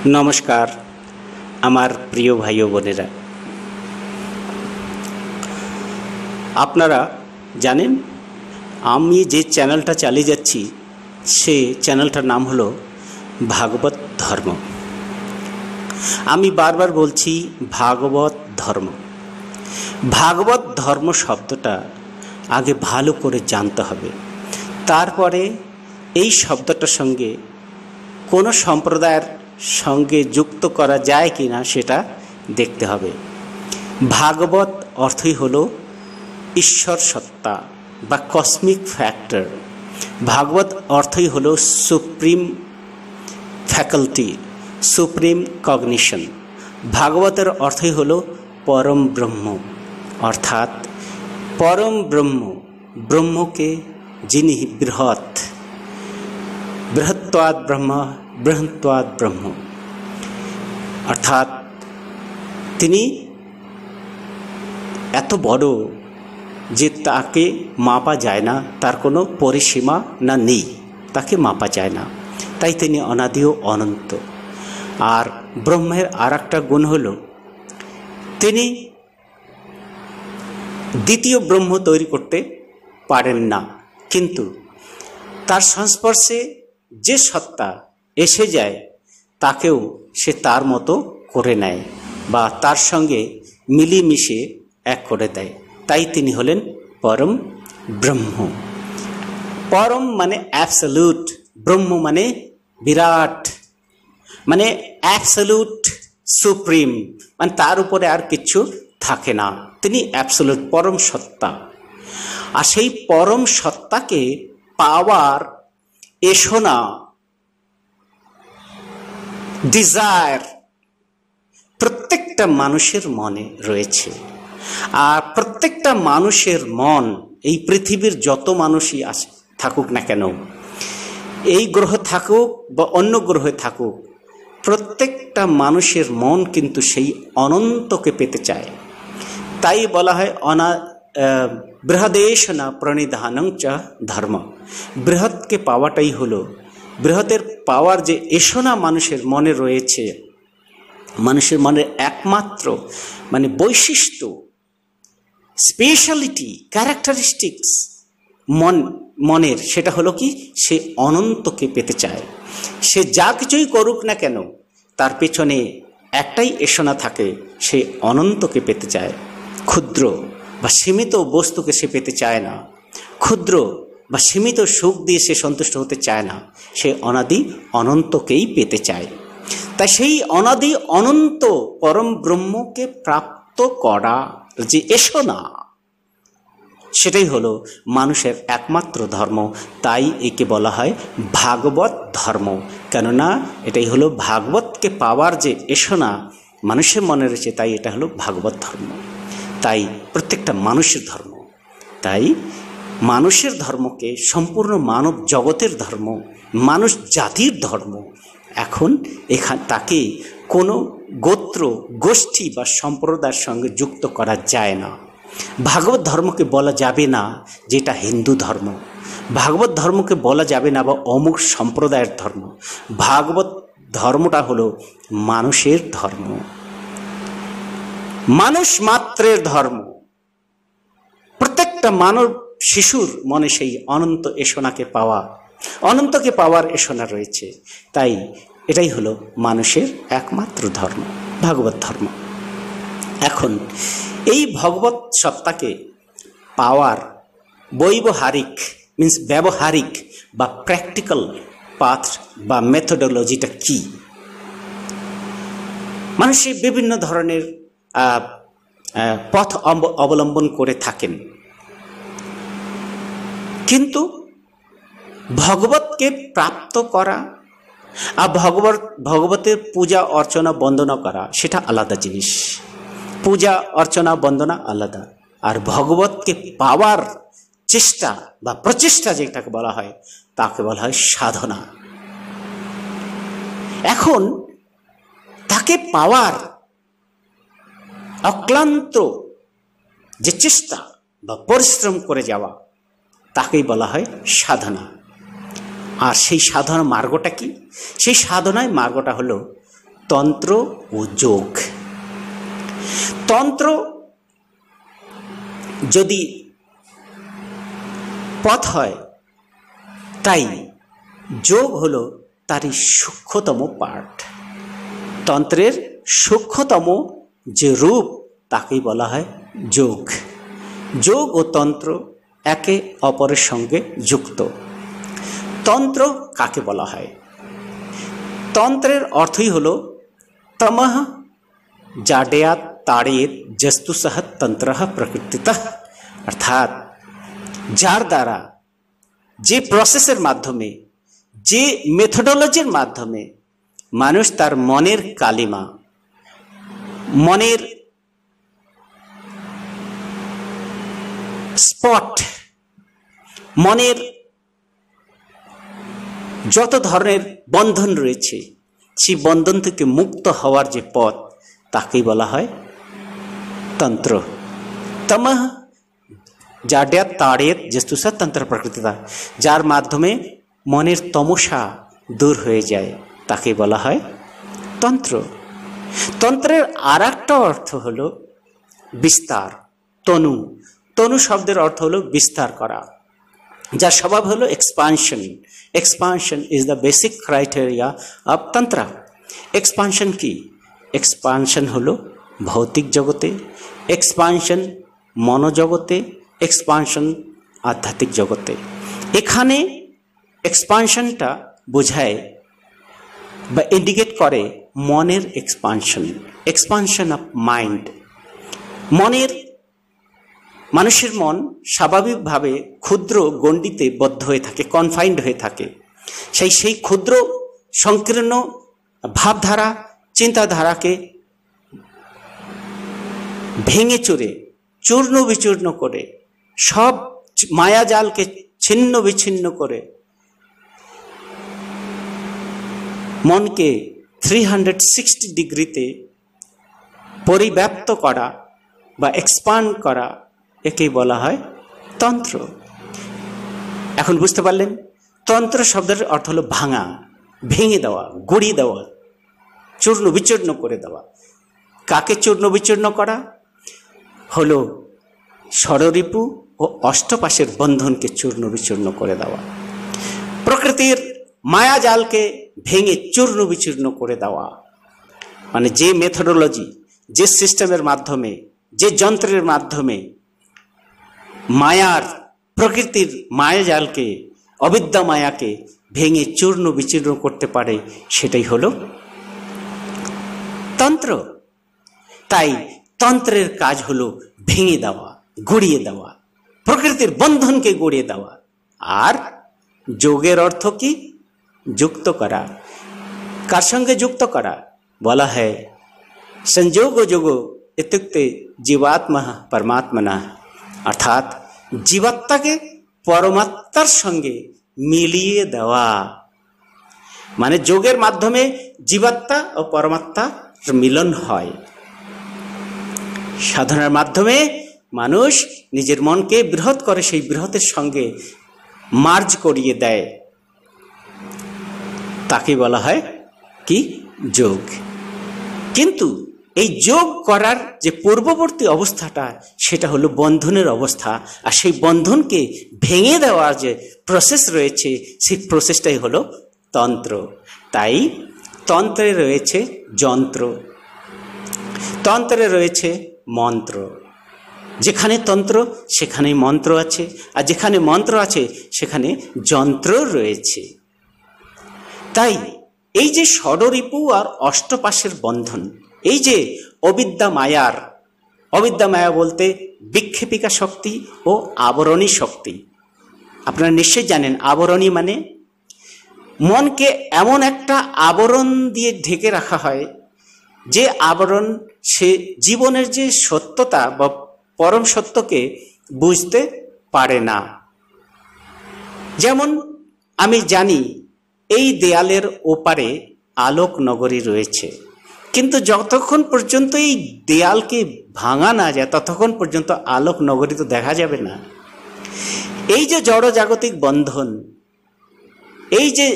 নমস্কার আমার প্রিয় ভাই ও বোনেরা, আপনারা জানেন আমি যে চ্যানেলটা চালিয়ে যাচ্ছি সে চ্যানেলটার নাম হলো ভাগবত ধর্ম। আমি বারবার বলছি ভাগবত ধর্ম। ভাগবত ধর্ম শব্দটা আগে ভালো করে জানতে হবে, তারপরে এই শব্দটার সঙ্গে কোনো সম্প্রদায়ের সঙ্গে যুক্ত করা যায় কি না সেটা দেখতে হবে। ভাগবত অর্থই হলো ঈশ্বর সত্তা বা কসমিক ফ্যাক্টর। ভাগবত অর্থই হলো সুপ্রিম ফ্যাকাল্টি, সুপ্রিম কগনিশন। ভাগবতের অর্থই হলো পরম ব্রহ্ম, অর্থাৎ পরম ব্রহ্ম, ব্রহ্মকে যিনি বৃহত্বাদ ব্রহ্ম, বৃহত্বাদ ব্রহ্ম, অর্থাৎ তিনি এত বড় যে তাকে মাপা যায় না, তার কোনো পরিসীমা না নেই, তাকে মাপা যায় না, তাই তিনি অনাদি ও অনন্ত। আর ব্রহ্মের আর একটা গুণ হলো তিনি দ্বিতীয় ব্রহ্ম তৈরি করতে পারেন না, কিন্তু তার সংস্পর্শে যে সত্তা এসে যায় তাকেও সে তার মতো করে নেয় বা তার সঙ্গে মিলিমিশে এক করে দেয়, তাই তিনি হলেন পরম ব্রহ্ম। পরম মানে অ্যাবসলিউট, ব্রহ্ম মানে বিরাট, মানে অ্যাবসলিউট সুপ্রিম, মানে তার উপরে আর কিছু থাকে না, তিনি অ্যাবসলিউট পরম সত্তা। আর সেই পরম সত্তাকে পাওয়ার এসনা, ডিজায়ার প্রত্যেকটা মানুষের মনে রয়েছে। আর প্রত্যেকটা মানুষের মন, এই পৃথিবীর যত মানুষই আসে থাকুক না কেন, এই গ্রহ থাকুক বা অন্য গ্রহে থাকুক, প্রত্যেকটা মানুষের মন কিন্তু সেই অনন্তকে পেতে চায়। তাই বলা হয় বৃহদেশনা প্রণিধানং চ ধর্ম। বৃহৎকে পাওয়াটাই হলো, বৃহতের পাওয়ার যে এসনা মানুষের মনে রয়েছে, মানুষের মনের একমাত্র মানে বৈশিষ্ট্য, স্পেশালিটি, ক্যারেক্টারিস্টিক্স মনের, সেটা হলো কি, সে অনন্তকে পেতে চায়। সে যা কিছুই করুক না কেন তার পেছনে একটাই এসনা থাকে, সে অনন্তকে পেতে চায়। ক্ষুদ্র বা সীমিত বস্তুকে সে পেতে চায় না, ক্ষুদ্র বা সীমিত সুখ দিয়ে সে সন্তুষ্ট হতে চায় না, সে অনাদি অনন্তকেই পেতে চায়। তাই সেই অনাদি অনন্ত পরম ব্রহ্মকে প্রাপ্ত করা যে এসনা, সেটাই হলো মানুষের একমাত্র ধর্ম। তাই একে বলা হয় ভাগবত ধর্ম, কেননা এটাই হলো ভাগবতকে পাওয়ার যে এসনা মানুষের মনে রয়েছে, তাই এটা হলো ভাগবত ধর্ম। তাই প্রত্যেকটা মানুষের ধর্ম, তাই মানুষের ধর্মকে সম্পূর্ণ মানব জগতের ধর্ম, মানুষ জাতির ধর্ম। এখন তাকে কোনো গোত্র, গোষ্ঠী বা সম্প্রদায়ের সঙ্গে যুক্ত করা যায় না। ভাগবত ধর্মকে বলা যাবে না যেটা হিন্দু ধর্ম, ভাগবত ধর্মকে বলা যাবে না বা অমুক সম্প্রদায়ের ধর্ম। ভাগবত ধর্মটা হলো মানুষের ধর্ম, মানুষ মাত্রের ধর্ম। প্রত্যেকটা মানব শিশুর মনে সেই অনন্ত এসনাকে পাওয়া, অনন্তকে পাওয়ার এসনা রয়েছে। তাই এটাই হলো মানুষের একমাত্র ধর্ম, ভাগবত ধর্ম। এখন এই ভগবত সত্তাকে পাওয়ার বৈবহারিক মিন্স ব্যবহারিক বা প্র্যাকটিক্যাল পাথ বা মেথোডোলজিটা কি? মানুষের বিভিন্ন ধরনের পথ অবলম্বন করে থাকেন, কিন্তু ভগবতকে প্রাপ্ত করা আর ভগবতের পূজা অর্চনা বন্দনা করা সেটা আলাদা জিনিস। পূজা অর্চনা বন্দনা আলাদা, আর ভগবতকে পাওয়ার চেষ্টা বা প্রচেষ্টা যেটাকে বলা হয় তাকে বলা হয় সাধনা। এখন তাকে পাওয়ার অক্লান্ত যে চেষ্টা বা পরিশ্রম করে যাওয়া তাকেই বলা হয় সাধনা। আর সেই সাধনা মার্গটা কি? সেই সাধনায় মার্গটা হলো তন্ত্র ও যোগ। তন্ত্র যদি পথ হয়, তাই যোগ হলো তারই সূক্ষ্মতম পার্ট। তন্ত্রের সূক্ষ্মতম যে রূপ তাকেই বলা হয় যোগ। যোগ ও তন্ত্র একে অপরের সঙ্গে যুক্ত। তন্ত্র কাকে বলা হয়? তন্ত্রের অর্থই হলো তমঃ জাডেয়াত তাড়েত জস্তু সহ তন্ত্র প্রকৃতিতঃ, অর্থাৎ যার দ্বারা, যে প্রসেসের মাধ্যমে, যে মেথোডোলজির মাধ্যমে মানুষ তার মনের কালিমা, মনের স্পট, মনের যত ধরনের বন্ধন রয়েছে সেই বন্ধন থেকে মুক্ত হওয়ার যে পথ তাকেই বলা হয় তন্ত্র। তমঃ জাড্যাত তাড়েত জস্তুসা তন্ত্র প্রকৃতিতা, যার মাধ্যমে মনের তমসা দূর হয়ে যায় তাকে বলা হয় তন্ত্র। তন্ত্রের আর একটা অর্থ হলো বিস্তার, তনু। তনু শব্দের অর্থ হলো বিস্তার করা, যার স্বভাব হলো expansion. Expansion is the basic criteria of তন্ত্র। এক্সপানশন কি? এক্সপানশন হলো ভৌতিক জগতে, এক্সপানশন মনোজগতে, এক্সপানশন আধ্যাত্মিক জগতে। এখানে এক্সপানশনটা বোঝায় বা ইন্ডিকেট করে মনের এক্সপানশন, এক্সপানশন অফ মাইন্ড। মানুষের মন স্বাভাবিকভাবে ক্ষুদ্র গণ্ডিতে বদ্ধ হয়ে থাকে, কনফাইন্ড হয়ে থাকে। সেই ক্ষুদ্র সংকীর্ণ ভাবধারা, চিন্তাধারাকে ভেঙে চুরে, চূর্ণ বিচূর্ণ করে, সব মায়াজালকে ছিন্ন বিচ্ছিন্ন করে মনকে 360 ডিগ্রিতে পরিব্যাপ্ত করা বা এক্সপান্ড করা, একেই বলা হয় তন্ত্র। এখন বুঝতে পারলেন, তন্ত্র শব্দের অর্থ হলো ভাঙা, ভেঙে দেওয়া, গড়িয়ে দেওয়া, চূর্ণ বিচূর্ণ করে দেওয়া। কাকে চূর্ণ বিচূর্ণ করা? হলো ষড়রিপু ও অষ্টপাশের বন্ধনকে চূর্ণ বিচূর্ণ করে দেওয়া, প্রকৃতির মায়াজালকে ভেঙে চূর্ণ বিচূর্ণ করে দেওয়া। মানে যে মেথোডোলজি, যে সিস্টেমের মাধ্যমে, যে যন্ত্রের মাধ্যমে মায়ার, প্রকৃতির মায়াজালকে, অবিদ্যা মায়াকে ভেঙে চূর্ণ বিচূর্ণ করতে পারে, সেটাই হলো তন্ত্র। তাই তন্ত্রের কাজ হলো ভেঙে দেওয়া, গড়িয়ে দেওয়া, প্রকৃতির বন্ধনকে গড়িয়ে দেওয়া। আর যোগের অর্থ কি? যুক্ত করা। কার সঙ্গে যুক্ত করা? বলা হয় সংযোগ যোগ ইত্যুক্তে জীবাত্মা পরমাত্মনা, অর্থাৎ জীবাত্মাকে পরমাত্মার সঙ্গে মিলিয়ে দেওয়া। মানে যোগের মাধ্যমে জীবাত্মা ও পরমাত্মার মিলন হয়। সাধনার মাধ্যমে মানুষ নিজের মনকে বৃহৎ করে, সেই বৃহতের সঙ্গে মার্জ করিয়ে দেয়, তাকে বলা হয় কি? যোগ। কিন্তু এই যোগ করার যে পূর্ববর্তী অবস্থাটা, সেটা হলো বন্ধনের অবস্থা। আর সেই বন্ধনকে ভেঙে দেওয়ার যে প্রসেস রয়েছে, সেই প্রসেসটাই হলো তন্ত্র। তাই তন্ত্রে রয়েছে যন্ত্র, তন্ত্রে রয়েছে মন্ত্র। যেখানে তন্ত্র সেখানেই মন্ত্র আছে, আর যেখানে মন্ত্র আছে সেখানে যন্ত্র রয়েছে। তাই এই যে ষড়রিপু আর অষ্টপাশের বন্ধন, এই যে অবিদ্যা মায়ার, অবিদ্যা মায়া বলতে বিক্ষেপিকা শক্তি ও আবরণী শক্তি। আপনারা নিশ্চয়ই জানেন আবরণী মানে মনকে এমন একটা আবরণ দিয়ে ঢেকে রাখা হয়, যে আবরণ সে জীবনের যে সত্যতা বা পরম সত্যকে বুঝতে পারে না। যেমন আমি জানি এই দেয়ালের ওপারে আলোক নগরী রয়েছে, কিন্তু যতক্ষণ পর্যন্ত এই দেয়ালকে ভাঙা না যায় ততক্ষণ পর্যন্ত আলোক নগরী তো দেখা যাবে না। এই যে জড়জাগতিক বন্ধন, এই যে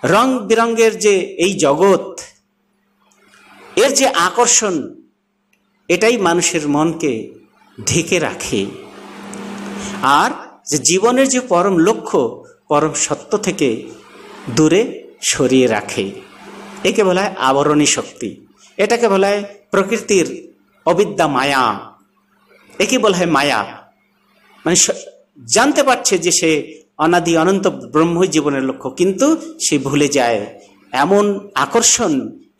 রং বিরঙ্গের যে এই জগৎ, এর যে আকর্ষণ, এটাই মানুষের মনকে ঢেকে রাখে। আর যে জীবনের যে পরম লক্ষ্য, পরম সত্য থেকে দূরে সরিয়ে রাখে, একে বলা হয় আবরণী শক্তি। এটাকে বলা হয় প্রকৃতির অবিদ্যা, মায়া। একে বলা হয় মায়া। মানে জানতে পারছে যে সে অনাদি অনন্ত ব্রহ্মই জীবনের লক্ষ্য, কিন্তু সে ভুলে যায়। এমন আকর্ষণ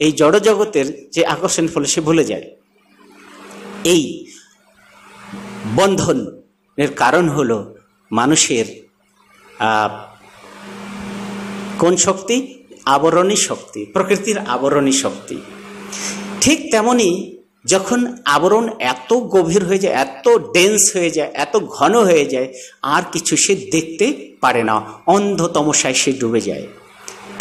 এই জড়জগতের, যে আকর্ষণের ফলে সে ভুলে যায়। এই বন্ধনের কারণ হলো মানুষের কোন শক্তি? আবরণী শক্তি, প্রকৃতির আবরণী শক্তি। ঠিক তেমনি যখন আবরণ এত গভীর হয়ে যায়, এত ডেন্স হয়ে যায়, এত ঘন হয়ে যায়, আর কিছু সে দেখতে পারে না, অন্ধ তমসায় সে ডুবে যায়।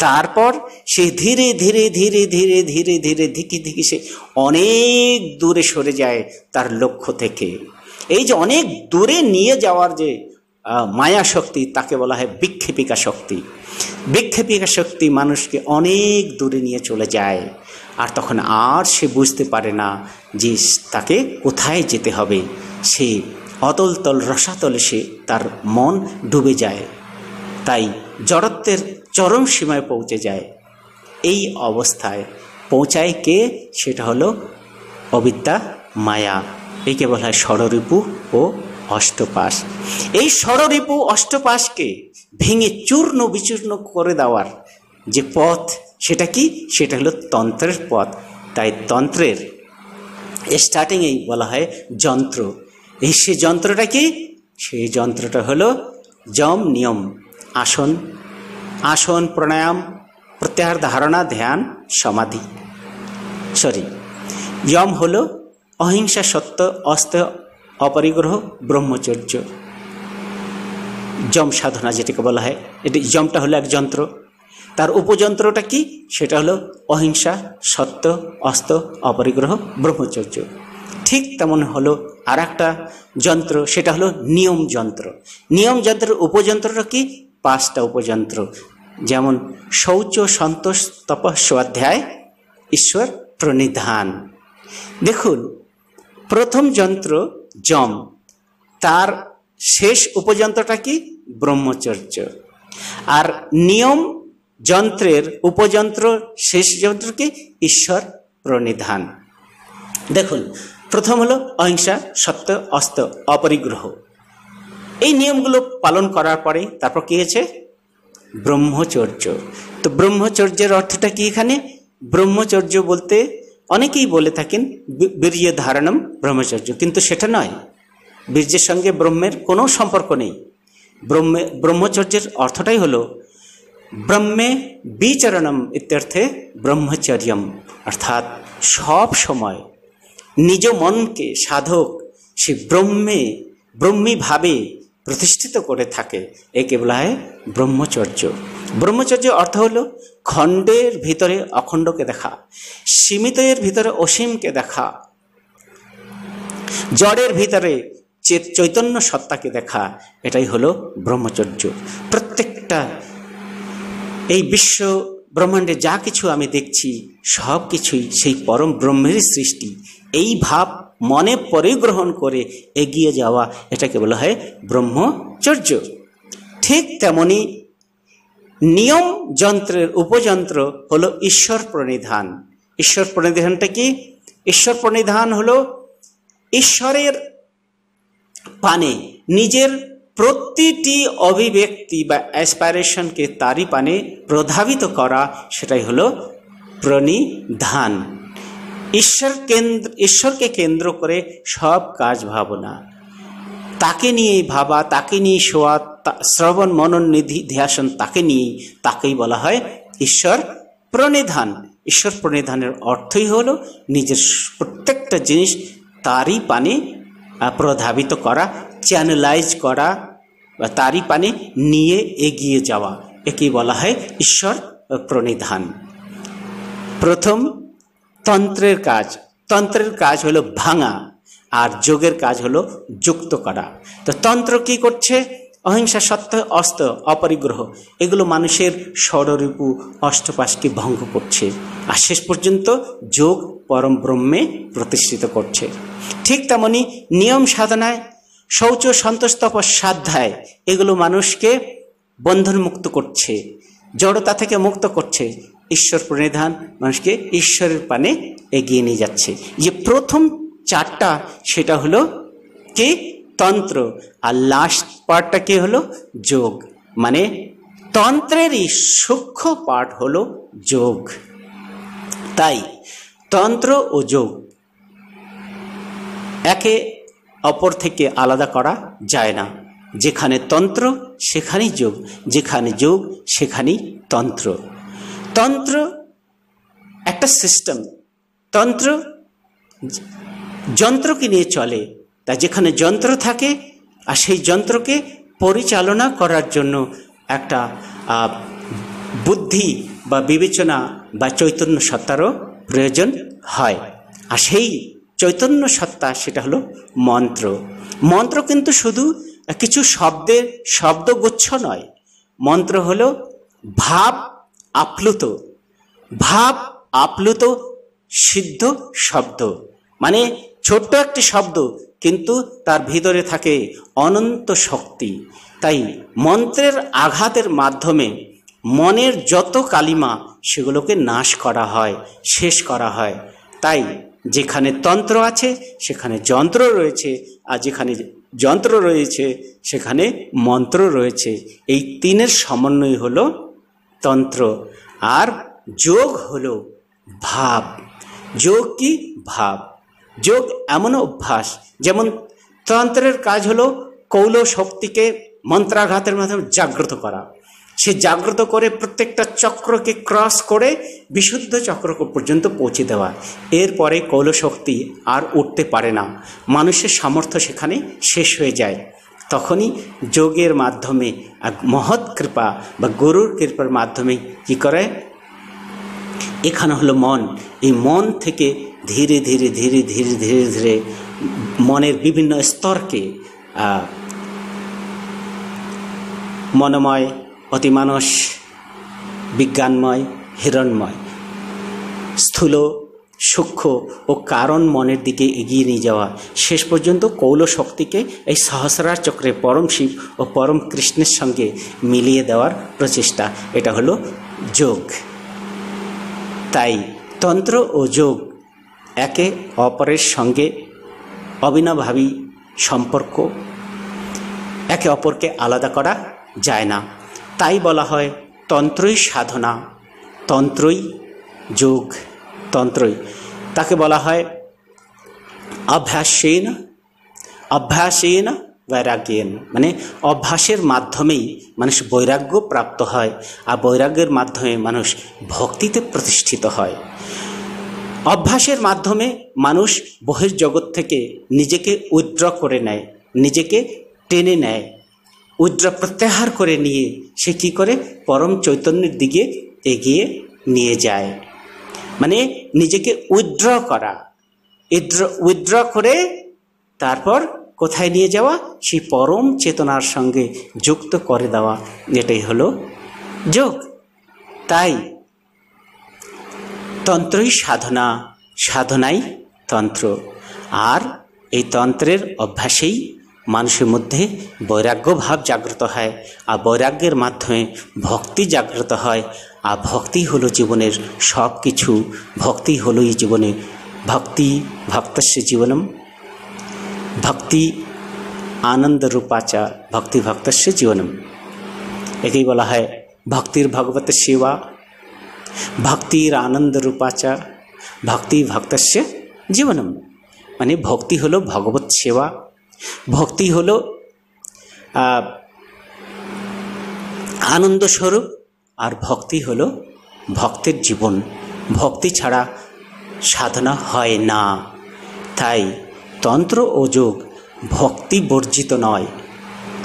তারপর সে ধীরে ধীরে ধীরে ধীরে ধীরে ধীরে ধিকি ধিকি সে অনেক দূরে সরে যায় তার লক্ষ্য থেকে। এই যে অনেক দূরে নিয়ে যাওয়ার যে মায়া শক্তি, তাকে বলা হয় বিক্ষেপিকা শক্তি। বিক্ষেপিকা শক্তি মানুষকে অনেক দূরে নিয়ে চলে যায়, আর তখন আর সে বুঝতে পারে না যে তাকে কোথায় যেতে হবে। সে অতল তল রসাতলে সে তার মন ডুবে যায়, তাই জড়ত্বের চরম সীমায় পৌঁছে যায়। এই অবস্থায় পৌঁছায় কে? সেটা হলো অবিদ্যা, মায়া। একে বলা হয় ষড়রিপু ও অষ্টপাশ। এই ষড়রিপু অষ্টপাশকে ভেঙে চূর্ণ বিচূর্ণ করে দেওয়ার যে পথ, সেটা কি? সেটা হলো তন্ত্রের পথ। তাই তন্ত্রের স্টার্টিংয়েই বলা হয় যন্ত্র। এই সে যন্ত্রটা কি? সেই যন্ত্রটা হলো যম, নিয়ম, আসন, আসন, প্রাণায়াম, প্রত্যাহার, ধারণা, ধ্যান, সমাধি। যম হলো অহিংসা, সত্য, অস্ত, অপরিগ্রহ, ব্রহ্মচর্য। যম সাধনা যেটাকে বলা হয়, এটি যমটা হলো এক যন্ত্র। তার উপযন্ত্রটা কি? সেটা হলো অহিংসা, সত্য, অস্ত, অপরিগ্রহ, ব্রহ্মচর্য। ঠিক তেমন হলো আর একটা যন্ত্র, সেটা হলো নিয়ম যন্ত্র। নিয়ম যন্ত্রের উপযন্ত্রটা কি? 5টা উপযন্ত্র, যেমন শৌচ, সন্তোষ, তপ, স্বাধ্যায়, ঈশ্বর প্রণিধান। দেখুন, প্রথম যন্ত্র যম, তার শেষ উপযন্ত্রটা কি? ব্রহ্মচর্য। আর নিয়ম যন্ত্রের উপযন্ত্র, শেষ যন্ত্র কি? ঈশ্বর প্রণিধান। দেখুন, প্রথম হলো অহিংসা, সত্য, অস্ত, অপরিগ্রহ। এই নিয়মগুলো পালন করার পরে তারপর কি হয়েছে? ব্রহ্মচর্য। তো ব্রহ্মচর্যের অর্থটা কি এখানে? ব্রহ্মচর্য বলতে অনেকেই বলে থাকেন বীর্য ধারণম ব্রহ্মচর্য, কিন্তু সেটা নয়। বীর্যের সঙ্গে ব্রহ্মের কোনো সম্পর্ক নেই। ব্রহ্মচর্যের অর্থটাই হলো ব্রহ্মে বিচরণম ইত্যর্থে ব্রহ্মচর্যম, অর্থাৎ সব সময় নিজ মনকে সাধক সে ব্রহ্মীভাবে প্রতিষ্ঠিত করে থাকে। একে বলা হয় ব্রহ্মচর্য। ব্রহ্মচর্য অর্থ হলো খণ্ডের ভিতরে অখণ্ডকে দেখা, সীমিতের ভিতরে অসীমকে দেখা, জড়ের ভিতরে চৈতন্য সত্তাকে দেখা। এটাই হলো ব্রহ্মচর্য। প্রত্যেকটা এই বিশ্ব ব্রহ্মাণ্ডে যা কিছু আমি দেখছি, সব কিছুই সেই পরম ব্রহ্মেরই সৃষ্টি। এই ভাব মনে পরিগ্রহণ করে এগিয়ে যাওয়া, এটাকে বলা হয় ব্রহ্মচর্য। ঠিক তেমনি নিয়ম যন্ত্রের উপযন্ত্র হলো ঈশ্বর প্রণিধান। ঈশ্বর প্রণিধানটা কি? ঈশ্বর প্রণিধান হলো ঈশ্বরের পানে নিজের প্রতিটি অভিব্যক্তি বা অ্যাসপাইরেশনকে তারই পানে প্রধাবিত করা, সেটাই হলো প্রণিধান। ঈশ্বরকে কেন্দ্র করে সব কাজ ভাবনা, তাকে নিয়েই ভাবা, তাকে নিয়ে শোয়া, শ্রবণ, মনন, নিধি, ধ্যাসন তাকে নিয়েই, তাকেই বলা হয় ঈশ্বর প্রণিধান। ঈশ্বর প্রণিধানের অর্থই হলো নিজের প্রত্যেকটা জিনিস তারই পানে প্রধাবিত করা, চ্যানেলাইজ করা, বা তারই পানে নিয়ে এগিয়ে যাওয়া। একেই বলা হয় ঈশ্বর প্রণিধান। প্রথম তন্ত্রের কাজ। তন্ত্রের কাজ হলো ভাঙা, আর যোগের কাজ হলো যুক্ত করা। তো তন্ত্র কি করছে? অহিংসা, সত্য, অস্ত্র, অপরিগ্রহ, এগুলো মানুষের ষড়রিপু অষ্টপাশকে ভঙ্গ করছে, আর শেষ পর্যন্ত যোগ পরম ব্রহ্মে প্রতিষ্ঠিত করছে। ঠিক তেমনি নিয়ম সাধনায় শৌচ, সন্তোষ, তপস, স্বাধ্যায়, এগুলো মানুষকে বন্ধনমুক্ত করছে, জড়তা থেকে মুক্ত করছে, ঈশ্বর প্রণিধান মানুষকে ঈশ্বরের পানে এগিয়ে নিয়ে যাচ্ছে। যে প্রথম চারটা সেটা হলো কি তন্ত্র, আর লাস্ট পার্টটা কি হলো যোগ। মানে তন্ত্রেরই সূক্ষ্ম পার্ট হলো যোগ। তাই তন্ত্র ও যোগ একে অপর থেকে আলাদা করা যায় না। যেখানে তন্ত্র সেখানেই যোগ, যেখানে যোগ সেখানেই তন্ত্র। তন্ত্র একটা সিস্টেম, তন্ত্র যন্ত্রকে নিয়ে চলে। তা যেখানে যন্ত্র থাকে আর সেই যন্ত্রকে পরিচালনা করার জন্য একটা বুদ্ধি বা বিবেচনা বা চৈতন্য সত্তারও প্রয়োজন হয়। আর সেই চৈতন্য সত্তা সেটা হলো মন্ত্র। মন্ত্র কিন্তু শুধু কিছু শব্দগুচ্ছ নয়, মন্ত্র হলো ভাব আপ্লুত সিদ্ধ শব্দ। মানে ছোট্ট একটি শব্দ কিন্তু তার ভিতরে থাকে অনন্ত শক্তি। তাই মন্ত্রের আঘাতের মাধ্যমে মনের যত কালিমা সেগুলোকে নাশ করা হয়, শেষ করা হয়। তাই যেখানে তন্ত্র আছে সেখানে যন্ত্র রয়েছে, আর যেখানে যন্ত্র রয়েছে সেখানে মন্ত্র রয়েছে। এই তিনের সমন্বয় হলো তন্ত্র। আর যোগ হলো ভাব। যোগ কি ভাব? যোগ এমন অভ্যাস, যেমন তন্ত্রের কাজ হলো কৌল শক্তিকে মন্ত্রাঘাতের মাধ্যমে জাগ্রত করা। সে জাগ্রত করে প্রত্যেকটা চক্রকে ক্রস করে বিশুদ্ধ চক্র পর্যন্ত পৌঁছে দেওয়া। এরপরে কৌলশক্তি আর উঠতে পারে না, মানুষের সামর্থ্য সেখানে শেষ হয়ে যায়। তখনই যোগের মাধ্যমে মহৎ কৃপা বা গুরুর কৃপার মাধ্যমে কি করে, এখানে হলো মন। এই মন থেকে ধীরে ধীরে ধীরে ধীরে ধীরে ধীরে মনের বিভিন্ন স্তরকে মনোময়, অতিমানস, বিজ্ঞানময়, হিরণময়, স্থূল, সূক্ষ্ম ও কারণ মনের দিকে এগিয়ে নিয়ে যাওয়া, শেষ পর্যন্ত কৌল শক্তিকে এই সহস্রার চক্রে পরম শিব ও পরম কৃষ্ণের সঙ্গে মিলিয়ে দেওয়ার প্রচেষ্টা, এটা হলো যোগ। তাই তন্ত্র ও যোগ একে অপরের সঙ্গে অবিনাভাবী সম্পর্ক, একে অপরকে আলাদা করা যায় না। তাই বলা হয় তন্ত্রই সাধনা, তন্ত্রই যোগ, তন্ত্রই। তাকে বলা হয় অভ্যাসেন বৈরাগ্যেন, মানে অভ্যাসের মাধ্যমেই মানুষ বৈরাগ্য প্রাপ্ত হয়, আর বৈরাগ্যের মাধ্যমে মানুষ ভক্তিতে প্রতিষ্ঠিত হয়। অভ্যাসের মাধ্যমে মানুষ বহির্জগৎ থেকে নিজেকে উইথড্র করে নেয়, নিজেকে টেনে নেয়, উইথড্র প্রত্যাহার করে নিয়ে সে কী করে পরম চৈতন্যের দিকে এগিয়ে নিয়ে যায়। মানে নিজেকে উইথড্র করা, উইথড্র করে তারপর কোথায় নিয়ে যাওয়া, সেই পরম চেতনার সঙ্গে যুক্ত করে দেওয়া, এটাই হলো যোগ। তাই তন্ত্রই সাধনা, সাধনাই তন্ত্র। আর এই তন্ত্রের অভ্যাসেই মানুষের মধ্যে বৈরাগ্য ভাব জাগ্রত হয়, আর বৈরাগ্যের মাধ্যমে ভক্তি জাগ্রত হয়। আর ভক্তি হলো জীবনের সব কিছু, ভক্তি হলো এই জীবনে। ভক্তি ভক্তস্য জীবনম, ভক্তি আনন্দ রূপাচা, ভক্তি ভক্তস্য জীবনম। একেই বলা হয় ভক্তির ভগবত সেবা, ভক্তির আনন্দ রূপাচা, ভক্তি ভক্তস্য জীবনম। মানে ভক্তি হলো ভগবত সেবা, ভক্তি হলো আনন্দ স্বরূপ, আর ভক্তি হলো ভক্তের জীবন। ভক্তি ছাড়া সাধনা হয় না। তাই তন্ত্র ও যোগ ভক্তি বর্জিত নয়,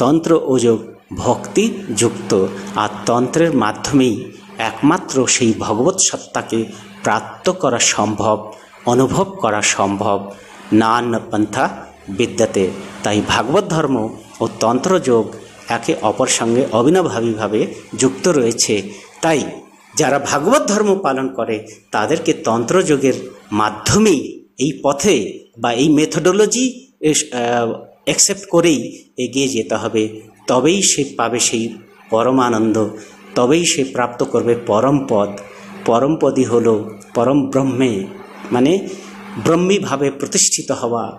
তন্ত্র ও যোগ ভক্তি যুক্ত। আর তন্ত্রের মাধ্যমেই একমাত্র সেই ভগবত সত্তাকে প্রাপ্ত করা সম্ভব, অনুভব করা সম্ভব। নান্য পন্থা বিদ্যতে। তাই ভাগবত ধর্ম ও তন্ত্রযোগ একে অপর সঙ্গে অবিনাভাবীভাবে যুক্ত রয়েছে। তাই যারা ভাগবত ধর্ম পালন করে তাদেরকে তন্ত্রযোগের মাধ্যমেই এই পথে বা এই মেথোডোলজি অ্যাকসেপ্ট করেই এগিয়ে যেতে হবে। তবেই সে পাবে সেই পরমানন্দ, তবেই সে প্রাপ্ত করবে পরম পদ। পরম পদই হল পরম ব্রহ্মে, মানে ব্রহ্মীভাবে প্রতিষ্ঠিত হওয়া,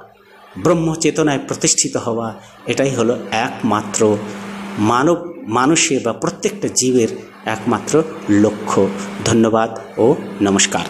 ব্রহ্মচেতনায় প্রতিষ্ঠিত হওয়া। এটাই হলো একমাত্র মানুষের বা প্রত্যেকটা জীবের একমাত্র লক্ষ্য। ধন্যবাদ ও নমস্কার।